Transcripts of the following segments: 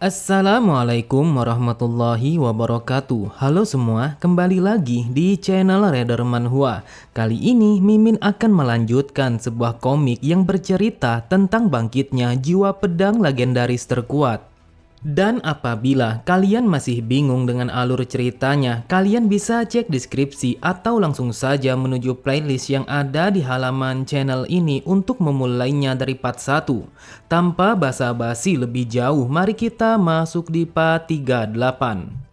Assalamualaikum warahmatullahi wabarakatuh. Halo semua, kembali lagi di channel Raider Manhwa. Kali ini Mimin akan melanjutkan sebuah komik yang bercerita tentang bangkitnya jiwa pedang legendaris terkuat. Dan apabila kalian masih bingung dengan alur ceritanya, kalian bisa cek deskripsi atau langsung saja menuju playlist yang ada di halaman channel ini untuk memulainya dari part 1. Tanpa basa-basi lebih jauh, mari kita masuk di part 38.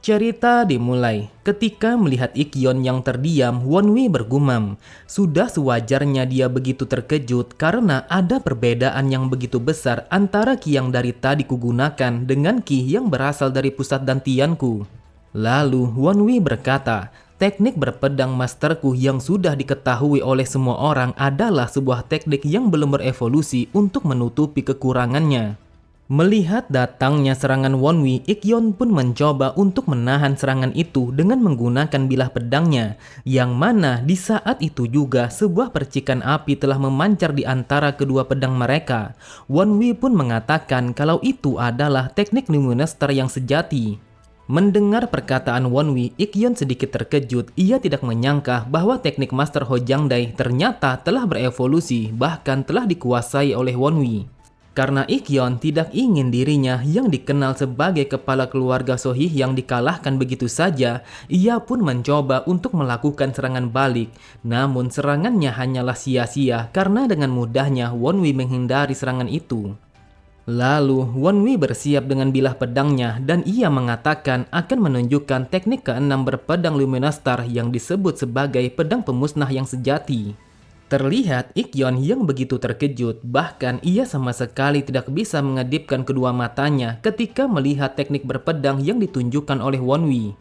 Cerita dimulai ketika melihat Ikyon yang terdiam. Wonwi bergumam, sudah sewajarnya dia begitu terkejut karena ada perbedaan yang begitu besar antara ki yang dari tadi kugunakan dengan ki yang berasal dari pusat dantianku. Lalu Wonwi berkata, teknik berpedang masterku yang sudah diketahui oleh semua orang adalah sebuah teknik yang belum berevolusi untuk menutupi kekurangannya. Melihat datangnya serangan Wonwi, Ikyon pun mencoba untuk menahan serangan itu dengan menggunakan bilah pedangnya, yang mana di saat itu juga sebuah percikan api telah memancar di antara kedua pedang mereka. Wonwi pun mengatakan kalau itu adalah teknik Luminester yang sejati. Mendengar perkataan Wonwi, Ikyon sedikit terkejut. Ia tidak menyangka bahwa teknik Master Hojangdai ternyata telah berevolusi, bahkan telah dikuasai oleh Wonwi. Karena Ikyon tidak ingin dirinya yang dikenal sebagai kepala keluarga Sohih yang dikalahkan begitu saja, ia pun mencoba untuk melakukan serangan balik. Namun serangannya hanyalah sia-sia karena dengan mudahnya Wonwi menghindari serangan itu. Lalu Wonwi bersiap dengan bilah pedangnya dan ia mengatakan akan menunjukkan teknik keenam berpedang Luminostar yang disebut sebagai pedang pemusnah yang sejati. Terlihat Ikyon yang begitu terkejut, bahkan ia sama sekali tidak bisa mengedipkan kedua matanya ketika melihat teknik berpedang yang ditunjukkan oleh Wonwi.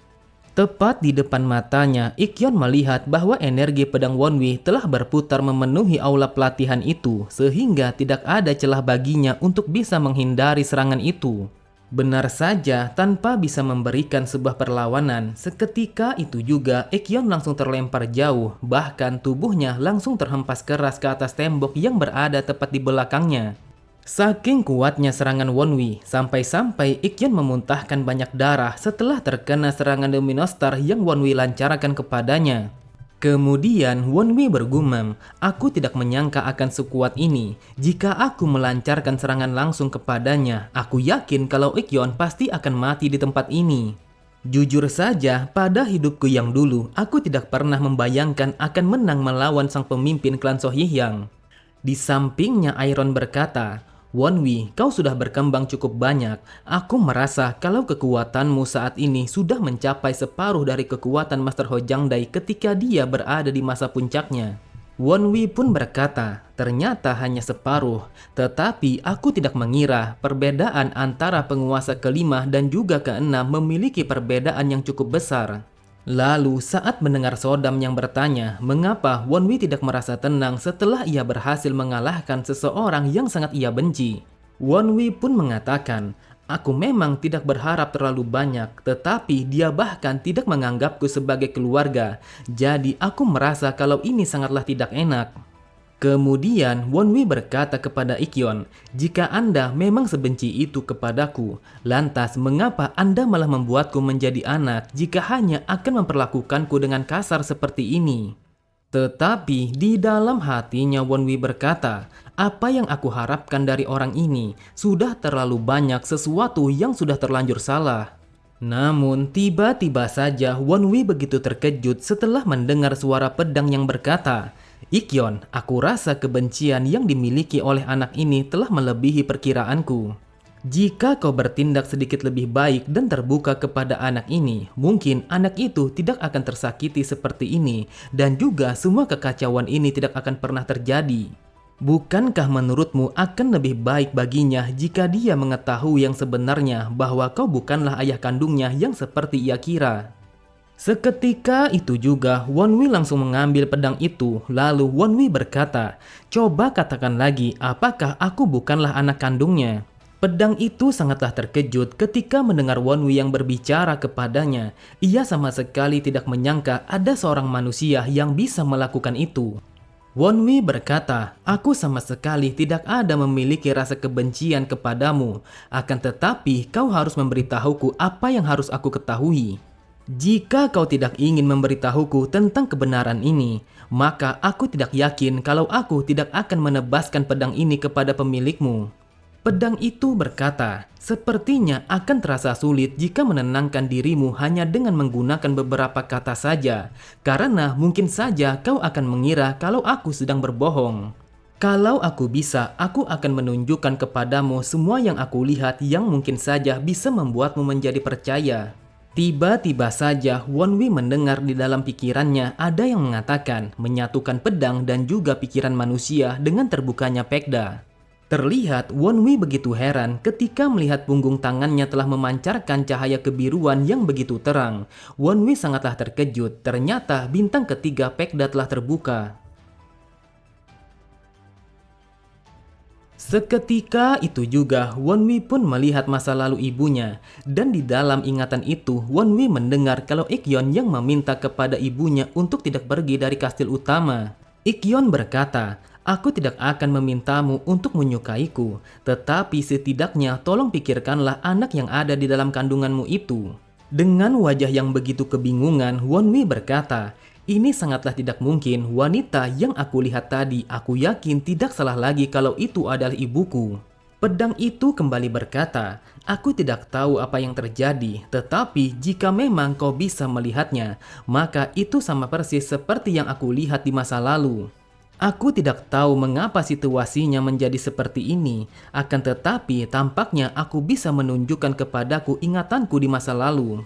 Tepat di depan matanya, Ikyon melihat bahwa energi pedang Wonwi telah berputar memenuhi aula pelatihan itu, sehingga tidak ada celah baginya untuk bisa menghindari serangan itu. Benar saja, tanpa bisa memberikan sebuah perlawanan, seketika itu juga Ikyon langsung terlempar jauh, bahkan tubuhnya langsung terhempas keras ke atas tembok yang berada tepat di belakangnya. Saking kuatnya serangan Wonwi, sampai-sampai Ikyon memuntahkan banyak darah setelah terkena serangan Luminostar yang Wonwi lancarkan kepadanya. Kemudian Wonwi bergumam, aku tidak menyangka akan sekuat ini. Jika aku melancarkan serangan langsung kepadanya, aku yakin kalau Ikyon pasti akan mati di tempat ini. Jujur saja, pada hidupku yang dulu, aku tidak pernah membayangkan akan menang melawan sang pemimpin klan Sohih. Di sampingnya Iron berkata, Wonwi, kau sudah berkembang cukup banyak. Aku merasa kalau kekuatanmu saat ini sudah mencapai separuh dari kekuatan Master Hojangdai ketika dia berada di masa puncaknya. Wonwi pun berkata, ternyata hanya separuh. Tetapi aku tidak mengira perbedaan antara penguasa kelima dan juga keenam memiliki perbedaan yang cukup besar. Lalu saat mendengar Sodam yang bertanya mengapa Wonwi tidak merasa tenang setelah ia berhasil mengalahkan seseorang yang sangat ia benci, Wonwi pun mengatakan, aku memang tidak berharap terlalu banyak, tetapi dia bahkan tidak menganggapku sebagai keluarga, jadi aku merasa kalau ini sangatlah tidak enak. Kemudian Wonwi berkata kepada Ikyon, jika Anda memang sebenci itu kepadaku, lantas mengapa Anda malah membuatku menjadi anak jika hanya akan memperlakukanku dengan kasar seperti ini? Tetapi di dalam hatinya Wonwi berkata, apa yang aku harapkan dari orang ini sudah terlalu banyak sesuatu yang sudah terlanjur salah. Namun tiba-tiba saja Wonwi begitu terkejut setelah mendengar suara pedang yang berkata, Ikyon, aku rasa kebencian yang dimiliki oleh anak ini telah melebihi perkiraanku. Jika kau bertindak sedikit lebih baik dan terbuka kepada anak ini, mungkin anak itu tidak akan tersakiti seperti ini, dan juga semua kekacauan ini tidak akan pernah terjadi. Bukankah menurutmu akan lebih baik baginya jika dia mengetahui yang sebenarnya bahwa kau bukanlah ayah kandungnya yang seperti ia kira? Seketika itu juga Wonwi langsung mengambil pedang itu. Lalu Wonwi berkata, coba katakan lagi apakah aku bukanlah anak kandungnya? Pedang itu sangatlah terkejut ketika mendengar Wonwi yang berbicara kepadanya. Ia sama sekali tidak menyangka ada seorang manusia yang bisa melakukan itu. Wonwi berkata, aku sama sekali tidak ada memiliki rasa kebencian kepadamu, akan tetapi kau harus memberitahuku apa yang harus aku ketahui. Jika kau tidak ingin memberitahuku tentang kebenaran ini, maka aku tidak yakin kalau aku tidak akan menebaskan pedang ini kepada pemilikmu. Pedang itu berkata, sepertinya akan terasa sulit jika menenangkan dirimu hanya dengan menggunakan beberapa kata saja, karena mungkin saja kau akan mengira kalau aku sedang berbohong. Kalau aku bisa, aku akan menunjukkan kepadamu semua yang aku lihat yang mungkin saja bisa membuatmu menjadi percaya. Tiba-tiba saja Wonwi mendengar di dalam pikirannya ada yang mengatakan menyatukan pedang dan juga pikiran manusia dengan terbukanya Pekda. Terlihat Wonwi begitu heran ketika melihat punggung tangannya telah memancarkan cahaya kebiruan yang begitu terang. Wonwi sangatlah terkejut, ternyata bintang ketiga Pekda telah terbuka. Seketika itu juga Wonwi pun melihat masa lalu ibunya, dan di dalam ingatan itu Wonwi mendengar kalau Ikyon yang meminta kepada ibunya untuk tidak pergi dari kastil utama. Ikyon berkata, aku tidak akan memintamu untuk menyukaiku, tetapi setidaknya tolong pikirkanlah anak yang ada di dalam kandunganmu itu. Dengan wajah yang begitu kebingungan, Wonwi berkata, ini sangatlah tidak mungkin, wanita yang aku lihat tadi, aku yakin tidak salah lagi kalau itu adalah ibuku. Pedang itu kembali berkata, aku tidak tahu apa yang terjadi, tetapi jika memang kau bisa melihatnya, maka itu sama persis seperti yang aku lihat di masa lalu. Aku tidak tahu mengapa situasinya menjadi seperti ini, akan tetapi tampaknya aku bisa menunjukkan kepadaku ingatanku di masa lalu.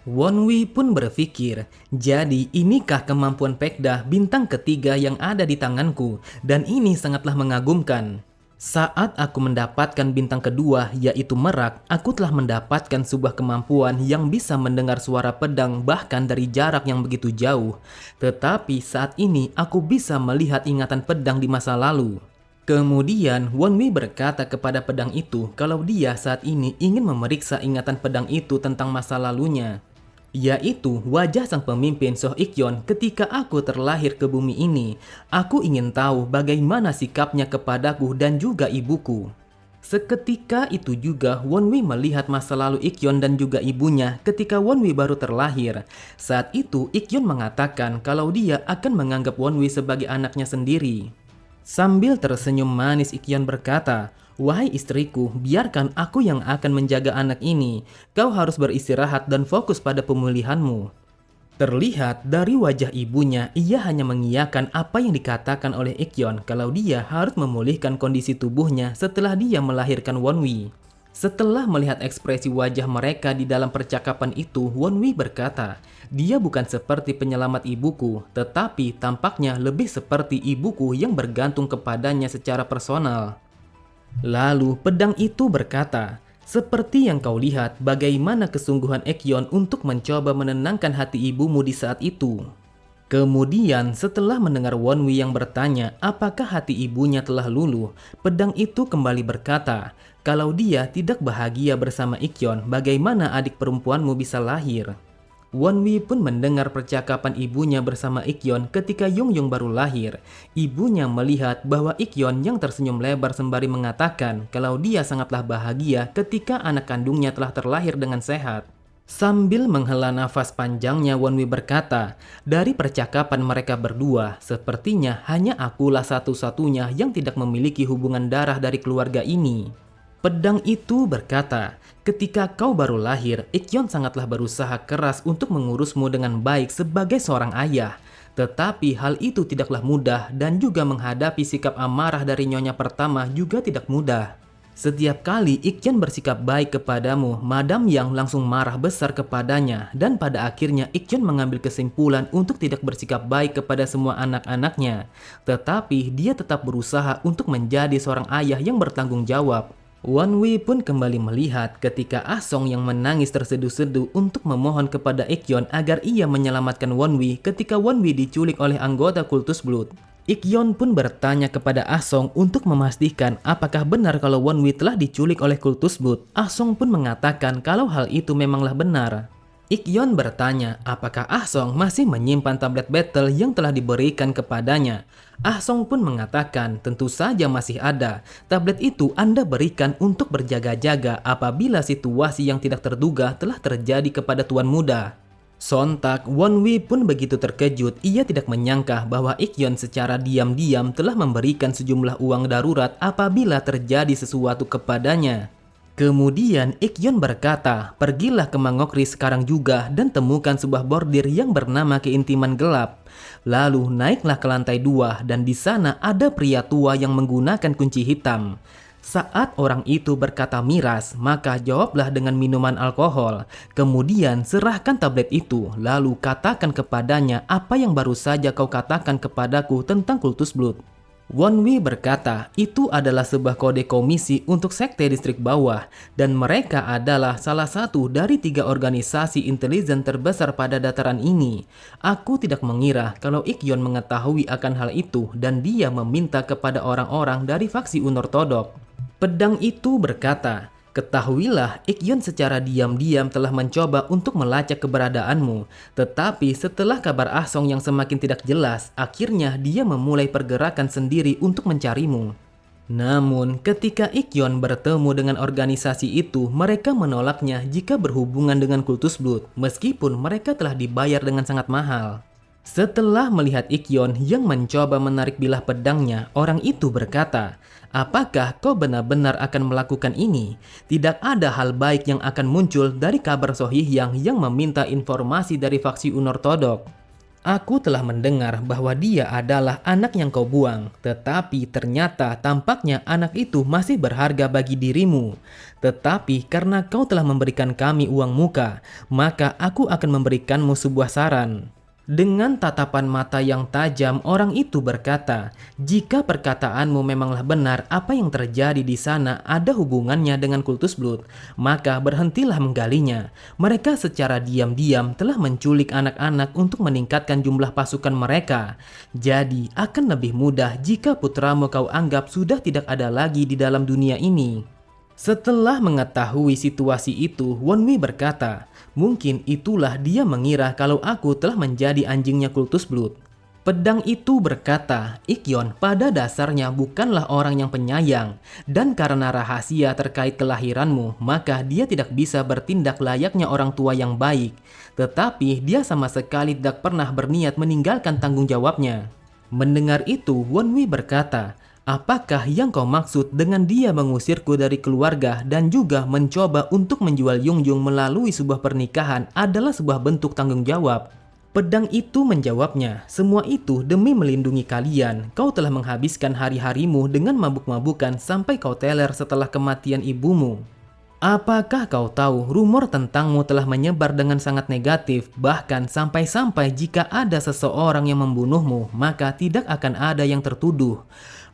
Wonwi pun berpikir, jadi inikah kemampuan Pekda bintang ketiga yang ada di tanganku, dan ini sangatlah mengagumkan. Saat aku mendapatkan bintang kedua, yaitu merak, aku telah mendapatkan sebuah kemampuan yang bisa mendengar suara pedang bahkan dari jarak yang begitu jauh. Tetapi saat ini aku bisa melihat ingatan pedang di masa lalu. Kemudian Wonwi berkata kepada pedang itu kalau dia saat ini ingin memeriksa ingatan pedang itu tentang masa lalunya, yaitu wajah sang pemimpin Soh Ikyon ketika aku terlahir ke bumi ini. Aku ingin tahu bagaimana sikapnya kepadaku dan juga ibuku. Seketika itu juga Wonwi melihat masa lalu Ikyon dan juga ibunya ketika Wonwi baru terlahir. Saat itu Ikyon mengatakan kalau dia akan menganggap Wonwi sebagai anaknya sendiri. Sambil tersenyum manis Ikyon berkata, wahai istriku, biarkan aku yang akan menjaga anak ini. Kau harus beristirahat dan fokus pada pemulihanmu. Terlihat dari wajah ibunya, ia hanya mengiyakan apa yang dikatakan oleh Ikyon kalau dia harus memulihkan kondisi tubuhnya setelah dia melahirkan Wonwi. Setelah melihat ekspresi wajah mereka di dalam percakapan itu, Wonwi berkata, dia bukan seperti penyelamat ibuku, tetapi tampaknya lebih seperti ibuku yang bergantung kepadanya secara personal. Lalu pedang itu berkata, seperti yang kau lihat bagaimana kesungguhan Ikyon untuk mencoba menenangkan hati ibumu di saat itu. Kemudian setelah mendengar Wonwi yang bertanya apakah hati ibunya telah luluh, pedang itu kembali berkata, kalau dia tidak bahagia bersama Ikyon, bagaimana adik perempuanmu bisa lahir? Wonwi pun mendengar percakapan ibunya bersama Ikyon ketika Yongyong baru lahir. Ibunya melihat bahwa Ikyon yang tersenyum lebar sembari mengatakan kalau dia sangatlah bahagia ketika anak kandungnya telah terlahir dengan sehat. Sambil menghela nafas panjangnya, Wonwi berkata, dari percakapan mereka berdua, sepertinya hanya akulah satu-satunya yang tidak memiliki hubungan darah dari keluarga ini. Pedang itu berkata, ketika kau baru lahir, Ikyon sangatlah berusaha keras untuk mengurusmu dengan baik sebagai seorang ayah. Tetapi hal itu tidaklah mudah dan juga menghadapi sikap amarah dari nyonya pertama juga tidak mudah. Setiap kali Ikyon bersikap baik kepadamu, Madam Yang langsung marah besar kepadanya dan pada akhirnya Ikyon mengambil kesimpulan untuk tidak bersikap baik kepada semua anak-anaknya. Tetapi dia tetap berusaha untuk menjadi seorang ayah yang bertanggung jawab. Wonwi pun kembali melihat ketika Ah Song yang menangis terseduh-seduh untuk memohon kepada Ikyon agar ia menyelamatkan Wonwi ketika Wonwi diculik oleh anggota Kultus Blood. Ikyon pun bertanya kepada Ah Song untuk memastikan apakah benar kalau Wonwi telah diculik oleh Kultus Blood. Ah Song pun mengatakan kalau hal itu memanglah benar. Ikyon bertanya apakah Ah Song masih menyimpan tablet battle yang telah diberikan kepadanya. Ah Song pun mengatakan tentu saja masih ada. Tablet itu Anda berikan untuk berjaga-jaga apabila situasi yang tidak terduga telah terjadi kepada tuan muda. Sontak, Won Wee pun begitu terkejut. Ia tidak menyangka bahwa Ikyon secara diam-diam telah memberikan sejumlah uang darurat apabila terjadi sesuatu kepadanya. Kemudian Ikyon berkata, pergilah ke Mangokri sekarang juga dan temukan sebuah bordir yang bernama keintiman gelap. Lalu naiklah ke lantai 2 dan di sana ada pria tua yang menggunakan kunci hitam. Saat orang itu berkata miras, maka jawablah dengan minuman alkohol. Kemudian serahkan tablet itu, lalu katakan kepadanya apa yang baru saja kau katakan kepadaku tentang kultus blood. Won Wee berkata itu adalah sebuah kode komisi untuk sekte distrik bawah dan mereka adalah salah satu dari 3 organisasi intelijen terbesar pada dataran ini. Aku tidak mengira kalau Ikyon mengetahui akan hal itu dan dia meminta kepada orang-orang dari faksi unortodok. Pedang itu berkata, ketahuilah Ikyon secara diam-diam telah mencoba untuk melacak keberadaanmu. Tetapi setelah kabar Ah Song yang semakin tidak jelas, akhirnya dia memulai pergerakan sendiri untuk mencarimu. Namun ketika Ikyon bertemu dengan organisasi itu, mereka menolaknya jika berhubungan dengan kultus blood, meskipun mereka telah dibayar dengan sangat mahal. Setelah melihat Ikyon yang mencoba menarik bilah pedangnya, orang itu berkata, apakah kau benar-benar akan melakukan ini? Tidak ada hal baik yang akan muncul dari kabar Sohih yang meminta informasi dari faksi unortodok. Aku telah mendengar bahwa dia adalah anak yang kau buang, tetapi ternyata tampaknya anak itu masih berharga bagi dirimu. Tetapi karena kau telah memberikan kami uang muka, maka aku akan memberikanmu sebuah saran. Dengan tatapan mata yang tajam, orang itu berkata, jika perkataanmu memanglah benar apa yang terjadi di sana ada hubungannya dengan kultus blood, maka berhentilah menggalinya. Mereka secara diam-diam telah menculik anak-anak untuk meningkatkan jumlah pasukan mereka. Jadi akan lebih mudah jika putramu kau anggap sudah tidak ada lagi di dalam dunia ini. Setelah mengetahui situasi itu, Won Wee berkata, mungkin itulah dia mengira kalau aku telah menjadi anjingnya kultus blood. Pedang itu berkata, Ikyon pada dasarnya bukanlah orang yang penyayang, dan karena rahasia terkait kelahiranmu, maka dia tidak bisa bertindak layaknya orang tua yang baik. Tetapi dia sama sekali tidak pernah berniat meninggalkan tanggung jawabnya. Mendengar itu, Won Wee berkata, apakah yang kau maksud dengan dia mengusirku dari keluarga dan juga mencoba untuk menjual Yungjung melalui sebuah pernikahan adalah sebuah bentuk tanggung jawab? Pedang itu menjawabnya, semua itu demi melindungi kalian. Kau telah menghabiskan hari-harimu dengan mabuk-mabukan sampai kau teler setelah kematian ibumu. Apakah kau tahu rumor tentangmu telah menyebar dengan sangat negatif, bahkan sampai-sampai jika ada seseorang yang membunuhmu, maka tidak akan ada yang tertuduh.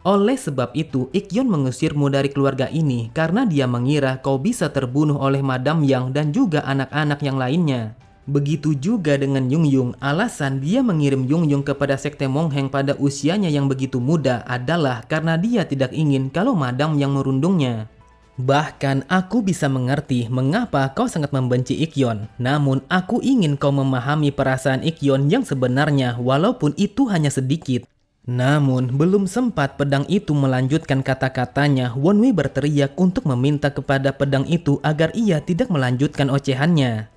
Oleh sebab itu, Ikyon mengusirmu dari keluarga ini karena dia mengira kau bisa terbunuh oleh Madam Yang dan juga anak-anak yang lainnya. Begitu juga dengan Yungjung, alasan dia mengirim Yungjung kepada sekte Mongheng pada usianya yang begitu muda adalah karena dia tidak ingin kalau Madam Yang merundungnya. Bahkan aku bisa mengerti mengapa kau sangat membenci Ikyon, namun aku ingin kau memahami perasaan Ikyon yang sebenarnya walaupun itu hanya sedikit. Namun belum sempat pedang itu melanjutkan kata-katanya, Won Wee berteriak untuk meminta kepada pedang itu agar ia tidak melanjutkan ocehannya.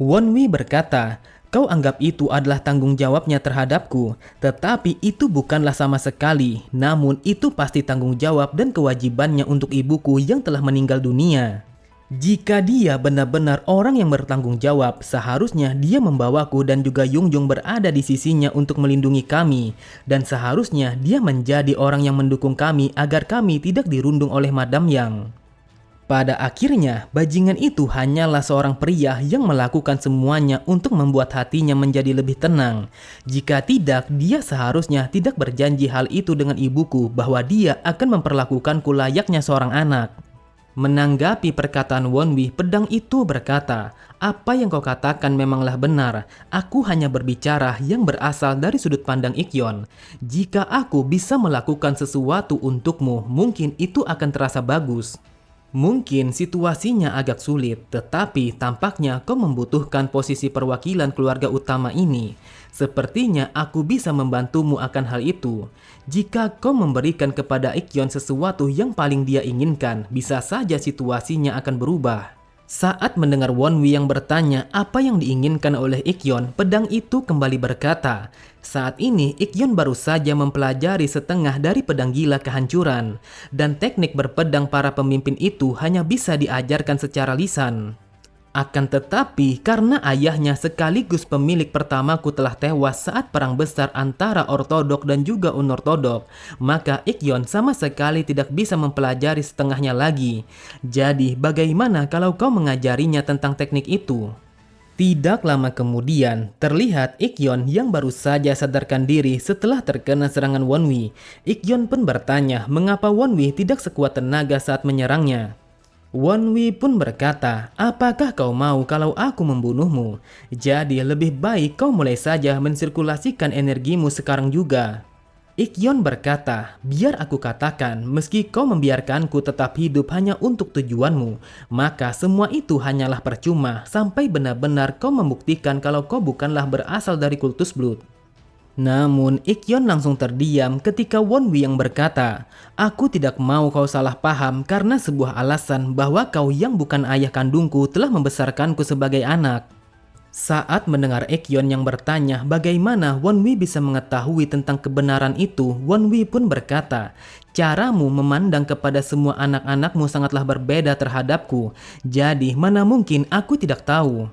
Won Wee berkata, kau anggap itu adalah tanggung jawabnya terhadapku, tetapi itu bukanlah sama sekali, namun itu pasti tanggung jawab dan kewajibannya untuk ibuku yang telah meninggal dunia. Jika dia benar-benar orang yang bertanggung jawab, seharusnya dia membawaku dan juga Yungjung berada di sisinya untuk melindungi kami. Dan seharusnya dia menjadi orang yang mendukung kami agar kami tidak dirundung oleh Madam Yang. Pada akhirnya, bajingan itu hanyalah seorang pria yang melakukan semuanya untuk membuat hatinya menjadi lebih tenang. Jika tidak, dia seharusnya tidak berjanji hal itu dengan ibuku bahwa dia akan memperlakukanku layaknya seorang anak. Menanggapi perkataan Won Wee, pedang itu berkata, apa yang kau katakan memanglah benar. Aku hanya berbicara yang berasal dari sudut pandang Ikyon. Jika aku bisa melakukan sesuatu untukmu, mungkin itu akan terasa bagus. Mungkin situasinya agak sulit, tetapi tampaknya kau membutuhkan posisi perwakilan keluarga utama ini. Sepertinya aku bisa membantumu akan hal itu. Jika kau memberikan kepada Ikyon sesuatu yang paling dia inginkan, bisa saja situasinya akan berubah. Saat mendengar Wonwi yang bertanya apa yang diinginkan oleh Ikyon, pedang itu kembali berkata, saat ini Ikyon baru saja mempelajari setengah dari pedang gila kehancuran, dan teknik berpedang para pemimpin itu hanya bisa diajarkan secara lisan. Akan tetapi, karena ayahnya sekaligus pemilik pertamaku telah tewas saat perang besar antara ortodok dan juga unortodok, maka Ikyon sama sekali tidak bisa mempelajari setengahnya lagi. Jadi, bagaimana kalau kau mengajarinya tentang teknik itu? Tidak lama kemudian, terlihat Ikyon yang baru saja sadarkan diri setelah terkena serangan Wonwi. Ikyon pun bertanya mengapa Wonwi tidak sekuat tenaga saat menyerangnya. Wonwi pun berkata, apakah kau mau kalau aku membunuhmu? Jadi lebih baik kau mulai saja mensirkulasikan energimu sekarang juga. Ikyon berkata, biar aku katakan, meski kau membiarkanku tetap hidup hanya untuk tujuanmu, maka semua itu hanyalah percuma sampai benar-benar kau membuktikan kalau kau bukanlah berasal dari kultus Blood. Namun Ikyon langsung terdiam ketika Wonwi yang berkata, aku tidak mau kau salah paham karena sebuah alasan bahwa kau yang bukan ayah kandungku telah membesarkanku sebagai anak. Saat mendengar Ikyon yang bertanya bagaimana Wonwi bisa mengetahui tentang kebenaran itu, Wonwi pun berkata, caramu memandang kepada semua anak-anakmu sangatlah berbeda terhadapku, jadi mana mungkin aku tidak tahu.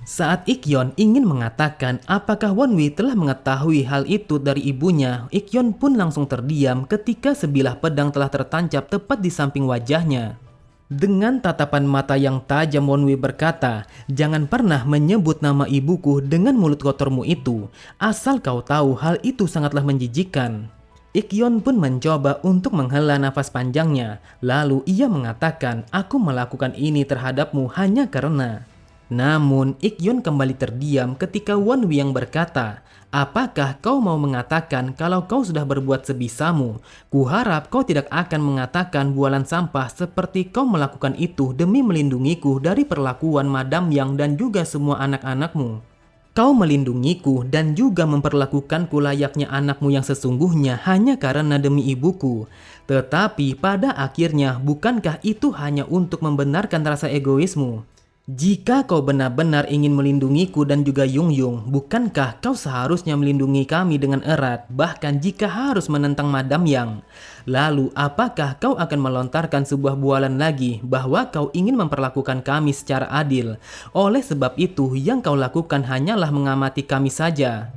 Saat Ikyon ingin mengatakan apakah Wonwi telah mengetahui hal itu dari ibunya, Ikyon pun langsung terdiam ketika sebilah pedang telah tertancap tepat di samping wajahnya. Dengan tatapan mata yang tajam, Wonwi berkata, jangan pernah menyebut nama ibuku dengan mulut kotormu itu, asal kau tahu hal itu sangatlah menjijikkan. Ikyon pun mencoba untuk menghela nafas panjangnya, lalu ia mengatakan, aku melakukan ini terhadapmu hanya karena... Namun, Ikyon kembali terdiam ketika Wonwi yang berkata, apakah kau mau mengatakan kalau kau sudah berbuat sebisamu? Kuharap kau tidak akan mengatakan bualan sampah seperti kau melakukan itu demi melindungiku dari perlakuan Madam Yang dan juga semua anak-anakmu. Kau melindungiku dan juga memperlakukanku layaknya anakmu yang sesungguhnya hanya karena demi ibuku. Tetapi pada akhirnya bukankah itu hanya untuk membenarkan rasa egoismu? Jika kau benar-benar ingin melindungiku dan juga Yungyung, bukankah kau seharusnya melindungi kami dengan erat, bahkan jika harus menentang Madam Yang? Lalu, apakah kau akan melontarkan sebuah bualan lagi bahwa kau ingin memperlakukan kami secara adil? Oleh sebab itu, yang kau lakukan hanyalah mengamati kami saja.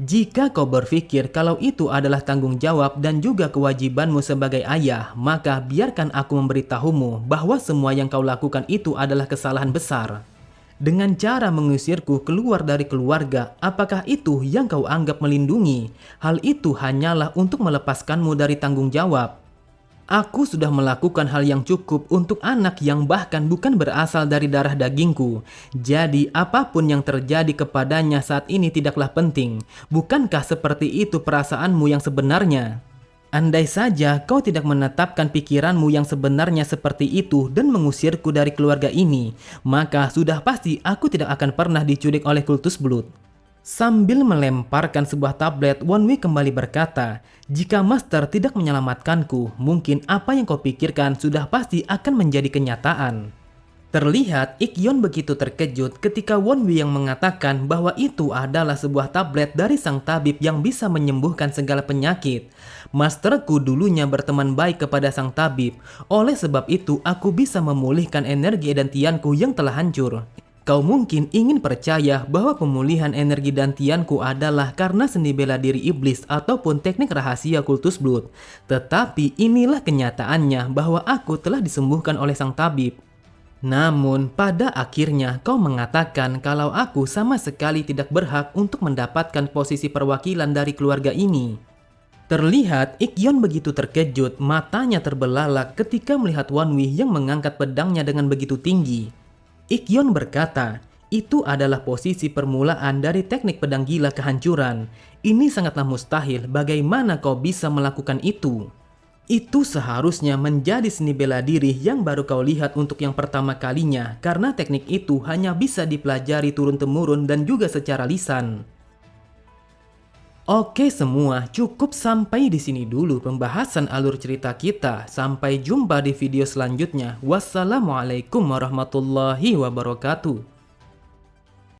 Jika kau berpikir kalau itu adalah tanggung jawab dan juga kewajibanmu sebagai ayah, maka biarkan aku memberitahumu bahwa semua yang kau lakukan itu adalah kesalahan besar. Dengan cara mengusirku keluar dari keluarga, apakah itu yang kau anggap melindungi? Hal itu hanyalah untuk melepaskanmu dari tanggung jawab. Aku sudah melakukan hal yang cukup untuk anak yang bahkan bukan berasal dari darah dagingku. Jadi apapun yang terjadi kepadanya saat ini tidaklah penting. Bukankah seperti itu perasaanmu yang sebenarnya? Andai saja kau tidak menetapkan pikiranmu yang sebenarnya seperti itu dan mengusirku dari keluarga ini, maka sudah pasti aku tidak akan pernah diculik oleh kultus Blood. Sambil melemparkan sebuah tablet, Wonwi kembali berkata, jika Master tidak menyelamatkanku, mungkin apa yang kau pikirkan sudah pasti akan menjadi kenyataan. Terlihat Ikyon begitu terkejut ketika Wonwi yang mengatakan bahwa itu adalah sebuah tablet dari sang tabib yang bisa menyembuhkan segala penyakit. Masterku dulunya berteman baik kepada sang tabib, oleh sebab itu aku bisa memulihkan energi dantianku yang telah hancur. Kau mungkin ingin percaya bahwa pemulihan energi dantianku adalah karena seni bela diri iblis ataupun teknik rahasia kultus Blood. Tetapi inilah kenyataannya bahwa aku telah disembuhkan oleh sang tabib. Namun pada akhirnya kau mengatakan kalau aku sama sekali tidak berhak untuk mendapatkan posisi perwakilan dari keluarga ini. Terlihat Ikyon begitu terkejut, matanya terbelalak ketika melihat Wonwi yang mengangkat pedangnya dengan begitu tinggi. Ikyon berkata, itu adalah posisi permulaan dari teknik pedang gila kehancuran. Ini sangatlah mustahil, bagaimana kau bisa melakukan itu? Itu seharusnya menjadi seni bela diri yang baru kau lihat untuk yang pertama kalinya, karena teknik itu hanya bisa dipelajari turun-temurun dan juga secara lisan. Oke semua, cukup sampai di sini dulu pembahasan alur cerita kita. Sampai jumpa di video selanjutnya. Wassalamualaikum warahmatullahi wabarakatuh.